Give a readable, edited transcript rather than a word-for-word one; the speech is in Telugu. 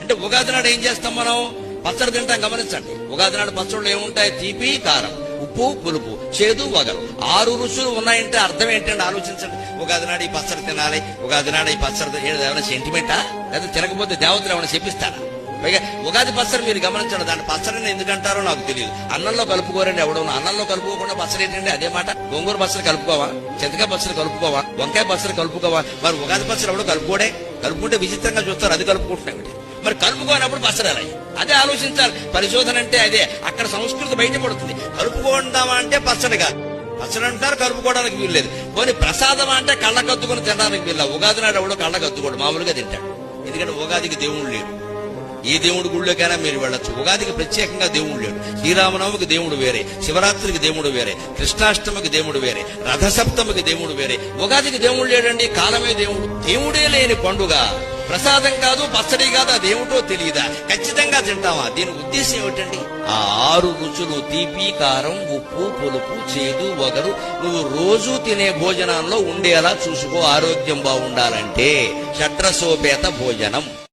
అంటే ఉగాది నాడు ఏం చేస్తాం మనం? పచ్చడి తింటాం. గమనించండి, ఉగాది నాడు పచ్చళ్ళు ఏముంటాయి? తీపి, కారం, ఉప్పు, పులుపు, చేదు, వగరు. 6 రుచులు ఉన్నాయంటే అర్థం ఏంటంటే ఆలోచించండి. ఉగాది నాడు ఈ పచ్చడి తినాలి, ఉగాది నాడు ఈ పచ్చడి ఏమైనా సెంటిమెంటా? లేదా తినకపోతే దేవతలు ఏమైనా చెప్పిస్తారా? పైగా ఉగాది పచ్చడి మీరు గమనించండి, దాని పచ్చడిని ఎందుకంటారో నాకు తెలియదు. అన్నంలో కలుపుకోరండి ఎవడో. అన్నంలో కలుపుకోకుండా పచ్చడి ఏంటండి? అదే మాట. గోంగూర పచ్చడి కలుపుకోవా? చింతకాయ పచ్చడి కలుపుకోవా? వంకాయ పచ్చడి కలుపుకోవా? మరి ఉగాది పచ్చడి ఎవడో కలుపుకోడే. కలుపుకుంటే విచిత్రంగా చూస్తారు, అది కలుపుకుంటున్నాయి. మరి కలుపుకోనప్పుడు పచ్చడి అలా. అదే ఆలోచించాలి. పరిశోధన అంటే అదే. అక్కడ సంస్కృతి బయటపడుతుంది. కలుపుకుంటామా అంటే పచ్చడి కాదు. పచ్చడి అంటారు, కలుపుకోవడానికి వీల్లేదు. పోనీ ప్రసాదం అంటే కళ్ళకద్దుకుని తినడానికి వీళ్ళ. ఉగాది నాడు ఎవడో కళ్ళకద్దుకోడు, మామూలుగా తింటాడు. ఎందుకంటే ఉగాదికి దేవుడు లేడు. ఏ దేవుడి గుళ్ళోకైనా మీరు వెళ్ళొచ్చు. ఉగాదికి ప్రత్యేకంగా దేవుడు లేడు. శ్రీరామనవమికి దేవుడు వేరే, శివరాత్రికి దేవుడు వేరే, కృష్ణాష్టమికి దేవుడు వేరే, రథసప్తమికి దేవుడు వేరే. ఉగాదికి దేవుడు లేడండి. కాలమే దేవుడు. దేవుడే లేని పండుగ ప్రసాదం కాదు, పచ్చడి కాదు, అదేమిటో తెలియదా? ఖచ్చితంగా తింటామా? దీని ఉద్దేశం ఏమిటండి? ఆ 6 రుచులు తీపి, కారం, ఉప్పు, పులుపు, చేదు, వగరు నువ్వు రోజు తినే భోజనాల్లో ఉండేలా చూసుకో. ఆరోగ్యం బాగుండాలంటే షడ్రసోపేత భోజనం.